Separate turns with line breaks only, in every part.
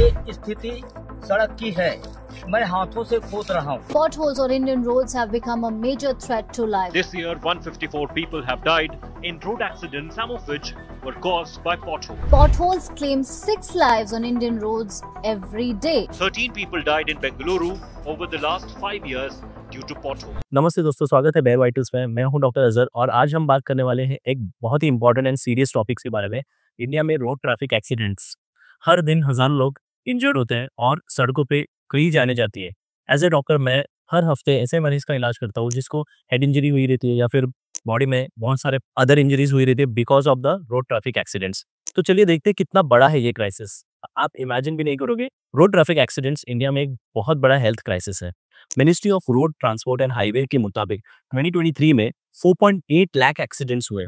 ये स्थिति सड़क की है, मैं हाथों से खोद रहा हूँ।
Potholes on Indian roads have become a major threat to life.
This year, 154 people have died in road accidents, some of which were caused by potholes.
Potholes claim 6 lives on Indian roads every day.
13 people died in Bengaluru over the last 5 years due to potholes.
नमस्ते दोस्तों, स्वागत है bear vitals में। मैं हूं doctor Azhar और आज हम बात करने वाले हैं एक बहुत ही इंपॉर्टेंट एंड सीरियस टॉपिक के बारे में। इंडिया में रोड ट्रैफिक एक्सीडेंट्स। हर दिन हजारों लोग इंजर्ड होते हैं और सड़कों पे कई जाने जाती है। एज ए डॉक्टर मैं हर हफ्ते ऐसे मरीज का इलाज करता हूँ जिसको हेड इंजरी हुई रहती है या फिर बॉडी में बहुत सारे अदर इंजरीज हुई रहती है because of the road traffic accidents. तो चलिए देखते हैं कितना बड़ा है ये क्राइसिस। आप इमेजिन भी नहीं करोगे। रोड ट्रैफिक एक्सीडेंट्स इंडिया में एक बहुत बड़ा हेल्थ क्राइसिस है। Ministry of road transport and highway के मुताबिक 2023 में 4.8 लाख एक्सीडेंट्स हुए।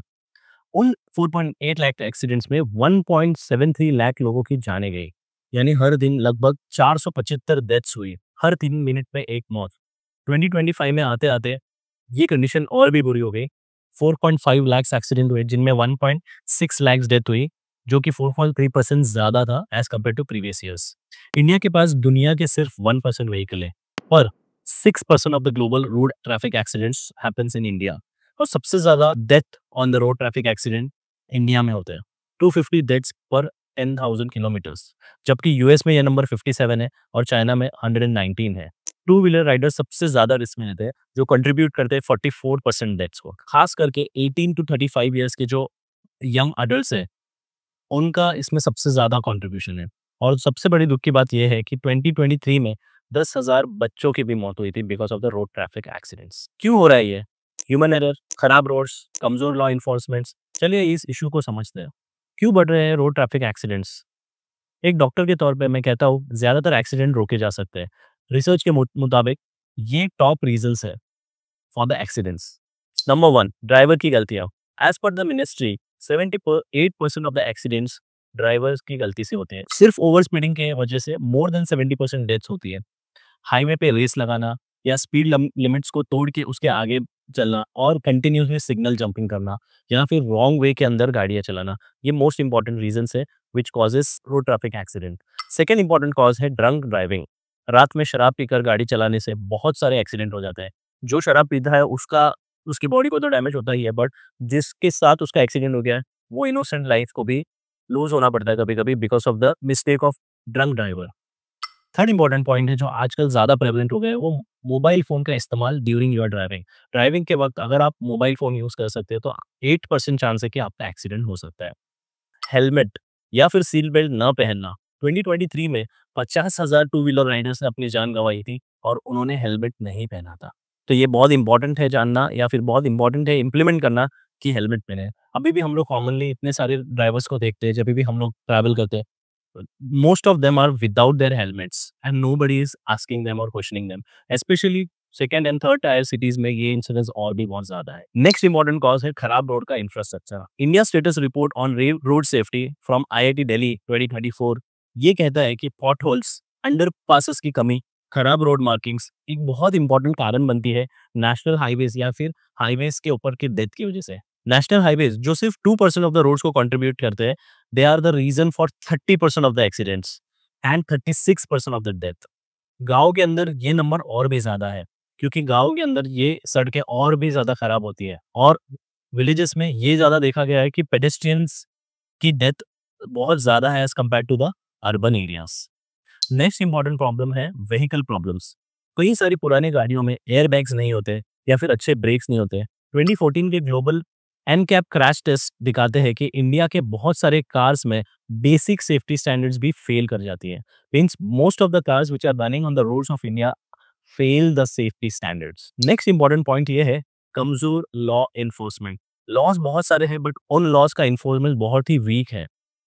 उन 4.8 लाख एक्सीडेंट्स में 1.73 लाख लोगों की जाने गई, यानी हर दिन लगभग 475 डेथ्स हुई। हर 3 मिनट में एक मौत। 2025 में आते आते ये कंडीशन और भी बुरी हो गई। 4.5 लाख एक्सीडेंट हुए जिनमें 1.6 लाख डेथ हुई, जो कि 4.3% ज्यादा था as compare to previous years. India के पास दुनिया के सिर्फ 1% व्हीकल है, पर 6% of the global road traffic accidents happens in India. और सबसे ज्यादा death on the road traffic accident India में होते हैं, 250 डेथ्स पर 10,000 किलोमीटर्स, जबकि यूएस में यह नंबर 57 है और चाइना में 119 है। टू व्हीलर राइडर सबसे ज्यादा रिस्क में रहते हैं, जो कंट्रीब्यूट करते हैं 44% डेथ्स को। खास करके 18 टू 35 ईयर्स के जो यंग अडल्ट है उनका इसमें सबसे ज्यादा कंट्रीब्यूशन है। और सबसे बड़ी दुख की बात यह है कि 2023 में 10,000 बच्चों की भी मौत हुई थी because of the road traffic accidents. क्यों हो रहा है ये? ह्यूमन एरर, खराब रोड्स, कमजोर लॉ इन्फोर्समेंट। चलिए इस इशू को समझते हैं। क्यों बढ़ रहे हैं रोड ट्रैफिक एक्सीडेंट्स? एक डॉक्टर के तौर पे मैं कहता हूँ ज्यादातर एक्सीडेंट रोके जा सकते हैं। रिसर्च के मुताबिक ये टॉप रीजंस है for the accidents. Number 1, driver की गलतियां। As per the ministry 78% of the accidents drivers की गलती से होते हैं। सिर्फ ओवर स्पीडिंग के वजह से मोर देन 70% डेथ्स होती है। हाईवे पे रेस लगाना या स्पीड लिमिट्स को तोड़ के उसके आगे चलना और कंटिन्यूसली सिग्नल जंपिंग करना या फिर रॉन्ग वे के अंदर गाड़ियां चलाना, ये मोस्ट इंपॉर्टेंट रीजंस है which causes road traffic accident. Second important cause है ड्रंक ड्राइविंग। रात में शराब पीकर गाड़ी चलाने से बहुत सारे एक्सीडेंट हो जाते हैं। जो शराब पीता है उसकी बॉडी को तो डैमेज होता ही है, बट जिसके साथ उसका एक्सीडेंट हो गया है वो इनोसेंट लाइफ को भी लूज होना पड़ता है कभी कभी because of the mistake of drunk driver. Third important point है जो आजकल ज्यादा प्रेवलेंट हो गया है, वो मोबाइल फोन का इस्तेमाल ड्यूरिंग योर ड्राइविंग। ड्राइविंग के वक्त अगर आप मोबाइल फोन यूज कर सकते हैं तो 8% चांस है कि आपका एक्सीडेंट हो सकता है। हेलमेट या फिर सीट बेल्ट न पहनना। 2023 में 50,000 टू व्हीलर राइडर्स ने अपनी जान गंवाई थी और उन्होंने हेलमेट नहीं पहना था। तो ये बहुत इंपॉर्टेंट है जानना या फिर बहुत इंपॉर्टेंट है इम्प्लीमेंट करना कि हेलमेट पहने। अभी भी हम लोग कॉमनली इतने सारे ड्राइवर्स को देखते हैं जब भी हम लोग ट्रैवल करते हैं, most of them are without their helmets and nobody is asking them or questioning them, especially second and third tier cities में ये इंसिडेंस और भी बहुत ज्यादा है। नेक्स्ट इंपॉर्टेंट कॉज है खराब रोड का infrastructure. India status report on road safety from IIT Delhi 2024 ये कहता है कि पॉट होल्स, अंडर पासेस की कमी, खराब रोड मार्किंग्स एक बहुत इंपॉर्टेंट कारण बनती है नेशनल हाईवेज या फिर हाईवेज के ऊपर की डेथ की वजह से। नेशनल हाईवेज जो सिर्फ 2% ऑफ द रोड्स को कंट्रीब्यूट करते हैं, they are the reason for 30% of the accidents and 36% of the death. गांव के अंदर ये नंबर और भी ज्यादा है क्योंकि गांव के अंदर ये सड़कें और भी ज्यादा खराब होती है और विलेजेस में ये ज्यादा देखा गया है कि पेडेस्ट्रियंस की डेथ बहुत ज्यादा है as compare to the urban areas. Next important problem है व्हीकल प्रॉब्लम्स। कई सारी पुरानी गाड़ियों में एयर बैग्स नहीं होते या फिर अच्छे ब्रेक्स नहीं होते। 2014 के ग्लोबल एनकैप क्रैश टेस्ट दिखाते हैं कि इंडिया के बहुत सारे कार्स में बेसिक सेफ्टी स्टैंडर्ड्स भी फेल कर जाती है। Means most of the cars which are running on the roads of India fail the safety standards. Next important point ये है कमजोर लॉ इन्फोर्समेंट। लॉज बहुत सारे हैं बट उन लॉज का इन्फोर्समेंट बहुत ही वीक है।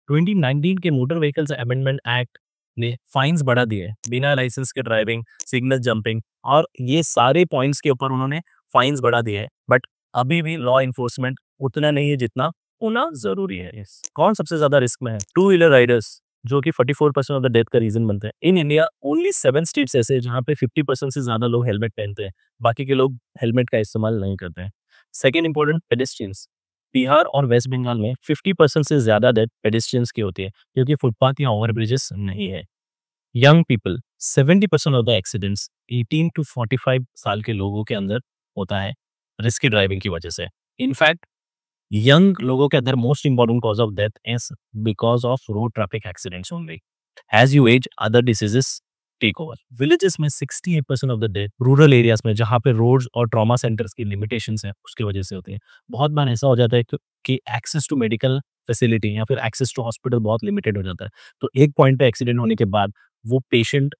2019 के मोटर व्हीकल्स अमेंडमेंट एक्ट ने फाइन्स बढ़ा दिए, बिना लाइसेंस के ड्राइविंग, सिग्नल जंपिंग और ये सारे पॉइंट्स के ऊपर उन्होंने फाइन्स बढ़ा दिए हैं, बट अभी भी लॉ इन्फोर्समेंट उतना नहीं है जितना होना जरूरी है। कौन सबसे ज्यादा रिस्क में है? टू व्हीलर राइडर्स, जो कि 44% ऑफ द डेथ का रीजन बनते हैं। इन इंडिया ओनली 7 स्टेट्स ऐसे हैं जहाँ पे 50% से ज्यादा लोग हेलमेट पहनते हैं, बाकी के लोग हेलमेट का इस्तेमाल नहीं करते हैं। Second important, pedestrians. बिहार और वेस्ट बंगाल में 50% से ज्यादा डेथ पेडेस्ट्रियंस की होती है क्योंकि फुटपाथ या ओवर ब्रिजेस नहीं है। Young people 70% of the accidents 18 to 45 साल के लोगों के अंदर होता है रिस्की ड्राइविंग की वजह से। इनफैक्ट यंग लोगों के अंदर most important cause of death is because of road traffic accidents only. As you age other diseases take over. Villages में 68% of the death rural areas में जहाँ पे रोड्स और ट्रॉमा सेंटर्स की लिमिटेशंस हैं उसकी वजह से होती है। बहुत बार ऐसा हो जाता है कि एक्सेस टू मेडिकल फैसिलिटी या फिर एक्सेस टू हॉस्पिटल बहुत लिमिटेड हो जाता है, तो एक पॉइंट पे एक्सीडेंट होने के बाद वो पेशेंट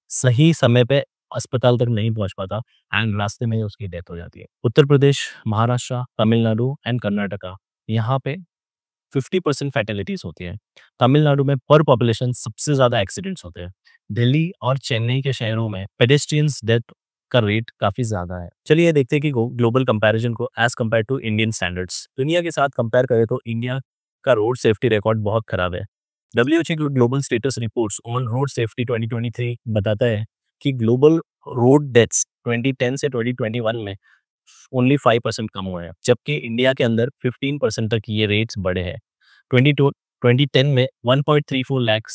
सही समय पे अस्पताल तक नहीं पहुंच पाता एंड रास्ते में ही उसकी डेथ हो जाती है। उत्तर प्रदेश, महाराष्ट्र, तमिलनाडु एंड कर्नाटका, यहाँ पे 50% फैटेलिटीज होती है। तमिलनाडु में पर पॉपुलेशन सबसे ज्यादा एक्सीडेंट्स होते हैं। दिल्ली और चेन्नई के शहरों में पेडेस्ट्रियंस डेथ का रेट काफी ज्यादा है। चलिए देखते हैं कि ग्लोबल कंपैरिजन को as compare to Indian standards दुनिया के साथ कंपेयर करें तो इंडिया का रोड सेफ्टी रिकॉर्ड बहुत खराब है। WHO global status reports on road safety 2023 बताता है कि ग्लोबल रोड डेथ्स 2010 से 2021 में ओनली 5% कम हुए हैं, जबकि इंडिया के अंदर 15% तक ये रेट्स बढ़े हैं। 2010 में 1.34 लाख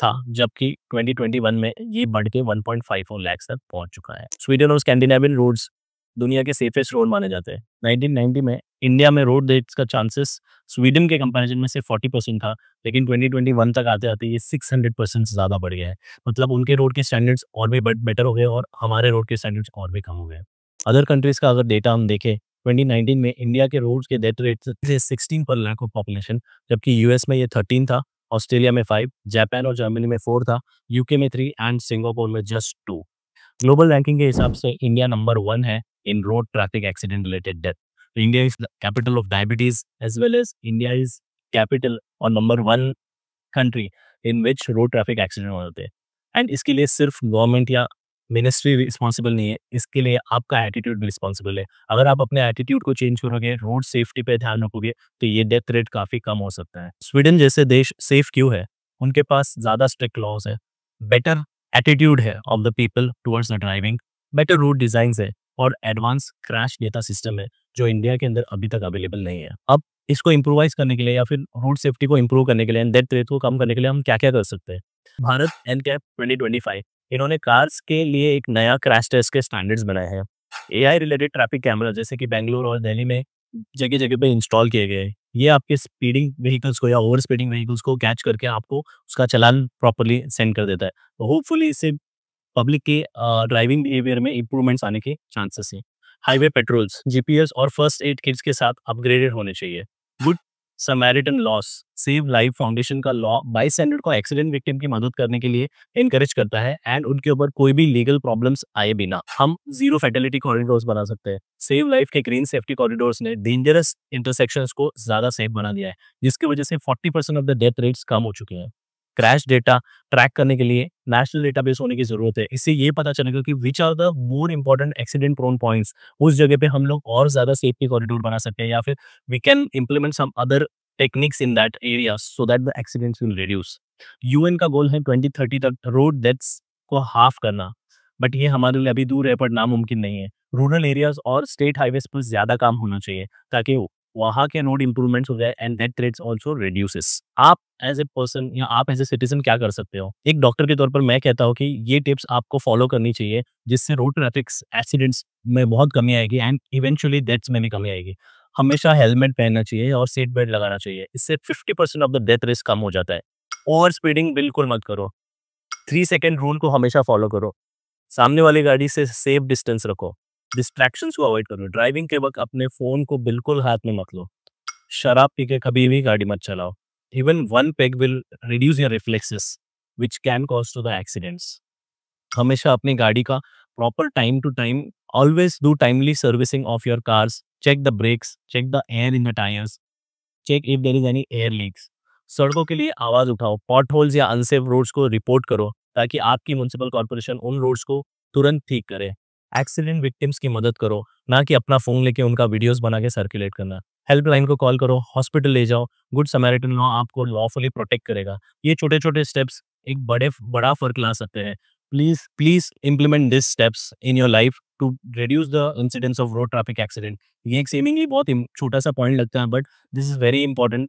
था, जबकि 2021 में ये बढ़ के 1.54 लाख तक पहुंच चुका है। स्वीडन और स्कैंडिनेवियन रोड्स दुनिया के सेफेस्ट रोड माने जाते हैं। 1990 में इंडिया में रोड डेथ्स का चांसेस स्वीडन के कंपैरिजन में सिर्फ 40% था, लेकिन 2021 तक आते आते ये 600% ज़्यादा बढ़ गया है। मतलब उनके रोड के स्टैंडर्ड्स और भी बेटर हो गए और हमारे रोड के स्टैंडर्ड्स और भी कम हो गए। अदर कंट्रीज़ का अगर डेटा हम देखें, 2019 में इंडिया के रोड्स के डेथ रेट थे 16 पर लाख ऑफ पॉपुलेशन, जबकि यूएस में ये 13 था, ऑस्ट्रेलिया में 5, जापान और जर्मनी में 4 था, यूके में 3 एंड सिंगापुर में जस्ट 2। ग्लोबल रैंकिंग के हिसाब से इंडिया नंबर 1 है in road traffic accident related death. India is the capital of diabetes as well as India is capital और number 1 country in which road traffic accident होते हैं। And इसके लिए सिर्फ गवर्नमेंट या मिनिस्ट्री रिस्पॉन्सिबल नहीं है, इसके लिए आपका एटीट्यूड भी रिस्पॉन्सिबल है। अगर आप अपने एटीट्यूड को चेंज करोगे, रोड सेफ्टी पे ध्यान रखोगे, तो ये डेथ रेट काफी कम हो सकता है। स्वीडन जैसे देश सेफ क्यों है? उनके पास ज्यादा स्ट्रिक्ट लॉज है, बेटर एटीट्यूड है of the people towards the driving, better road design है और एडवांस क्रैश डेटा सिस्टम है जो इंडिया के अंदर अभी तक अवेलेबल नहीं है। अब इसको इम्प्रोवाइज करने के लिए या फिर रोड सेफ्टी को इम्प्रूव करने के लिए, डेथ रेट को कम करने के लिए हम क्या क्या कर सकते हैं? भारत एनकैप 2025 इन्होंने कार्स के लिए एक नया क्रैश टेस्ट के स्टैंडर्ड्स बनाए हैं। एआई रिलेटेड ट्रैफिक कैमरा जैसे कि बेंगलुरु और दिल्ली में जगह जगह पे इंस्टॉल किए गए हैं। ये आपके स्पीडिंग व्हीकल्स को या ओवर स्पीडिंग व्हीकल्स को कैच करके आपको उसका चालान प्रॉपर्ली सेंड कर देता है। तो होपफुली इससे पब्लिक के ड्राइविंग बिहेवियर में इंप्रूवमेंट्स आने के चांसेस हैं। हाईवे पेट्रोल्स, जीपीएस और फर्स्ट एड किट्स के साथ अपग्रेडेड होने चाहिए। Good Samaritan loss save life foundation का लॉ बाई स्टैंडर्ड को एक्सीडेंट विक्टिम की मदद करने के लिए इनकरेज करता है एंड उनके ऊपर कोई भी लीगल प्रॉब्लम्स आए बिना हम जीरो फैटेलिटी कॉरिडोर्स बना सकते हैं। सेव लाइफ के ग्रीन सेफ्टी कॉरिडोर्स ने डेंजरस इंटरसेक्शंस को ज्यादा सेफ बना दिया है, जिसकी वजह से 40% ऑफ द डेथ रेट्स कम हो चुके हैं। क्रैश डेटा ट्रैक करने के लिए नेशनल डेटाबेस होने की जरूरत है। इससे ये पता चलेगा कि which are the more important accident prone points. उस जगह पे हम लोग और ज्यादा सेफ्टी कॉरिडोर बना सकते हैं या फिर we can implement some other techniques in that area so that the accidents will reduce. UN का गोल है 2030 तक रोड डेथ्स को हाफ करना, बट ये हमारे लिए अभी दूर है पर नामुमकिन नहीं है। रूरल एरियाज और स्टेट हाईवेज पर ज्यादा काम होना चाहिए ताकि वहाँ के रोड इंप्रूवमेंट्स हो जाए and death rates also reduces. आप एज ए पर्सन या आप एज ए सिटीजन क्या कर सकते हो? एक डॉक्टर के तौर पर मैं कहता हूँ कि ये टिप्स आपको फॉलो करनी चाहिए, जिससे रोड ट्रैफिक एक्सीडेंट्स में बहुत कमी आएगी एंड इवेंचुअली डेथ्स में भी कमी आएगी। हमेशा हेलमेट पहनना चाहिए और सीट बेल्ट लगाना चाहिए, इससे 50% ऑफ द डेथ रिस्क कम हो जाता है। ओवर स्पीडिंग बिल्कुल मत करो। 3 सेकेंड रूल को हमेशा फॉलो करो। सामने वाली गाड़ी से सेफ डिस्टेंस रखो। डिस्ट्रैक्शंस को अवॉइड करो। ड्राइविंग के वक्त अपने फोन को बिल्कुल हाथ में मत लो। शराब पी के कभी भी गाड़ी मत चलाओ। Even one peg will reduce your reflexes which can cause to the accidents. हमेशा अपनी गाड़ी का proper time to time always do timely servicing of your cars. Check the brakes, check the air in the tyres, check if there is any air leaks. सड़कों के लिए आवाज उठाओ। Potholes या अनसेफ रोड्स को report करो ताकि आपकी म्युनिसिपल कॉर्पोरेशन उन रोड्स को तुरंत ठीक करे। एक्सीडेंट विक्टिम्स की मदद करो, ना कि अपना फोन लेके उनका वीडियोस बना के सर्कुलेट करना। हेल्पलाइन को कॉल करो, हॉस्पिटल ले जाओ। गुड समैरिटन लॉ आपको लॉफुली प्रोटेक्ट करेगा। ये छोटे छोटे स्टेप्स एक बड़ा फर्क ला सकते हैं। Please implement this steps in your life to reduce the incidence of road traffic accident. ये एक सेमिंगली बहुत छोटा सा पॉइंट लगता है, but this is very important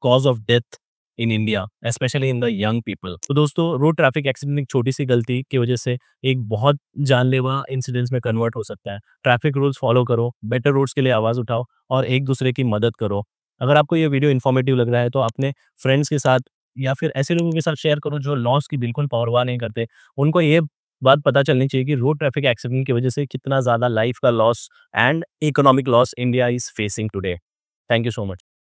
cause of death in India, especially in the young people. तो दोस्तों, road traffic accident एक छोटी सी गलती की वजह से एक बहुत जानलेवा इंसिडेंट्स में कन्वर्ट हो सकता है। ट्रैफिक रूल्स फॉलो करो, बेटर रोड्स के लिए आवाज़ उठाओ और एक दूसरे की मदद करो। अगर आपको ये वीडियो इन्फॉर्मेटिव लग रहा है तो अपने फ्रेंड्स के साथ या फिर ऐसे लोगों के साथ शेयर करो जो लॉस की बिल्कुल परवाह नहीं करते। उनको ये बात पता चलनी चाहिए कि रोड ट्रैफिक एक्सीडेंट की वजह से कितना ज़्यादा लाइफ का loss and economic loss India is facing today. Thank you so much.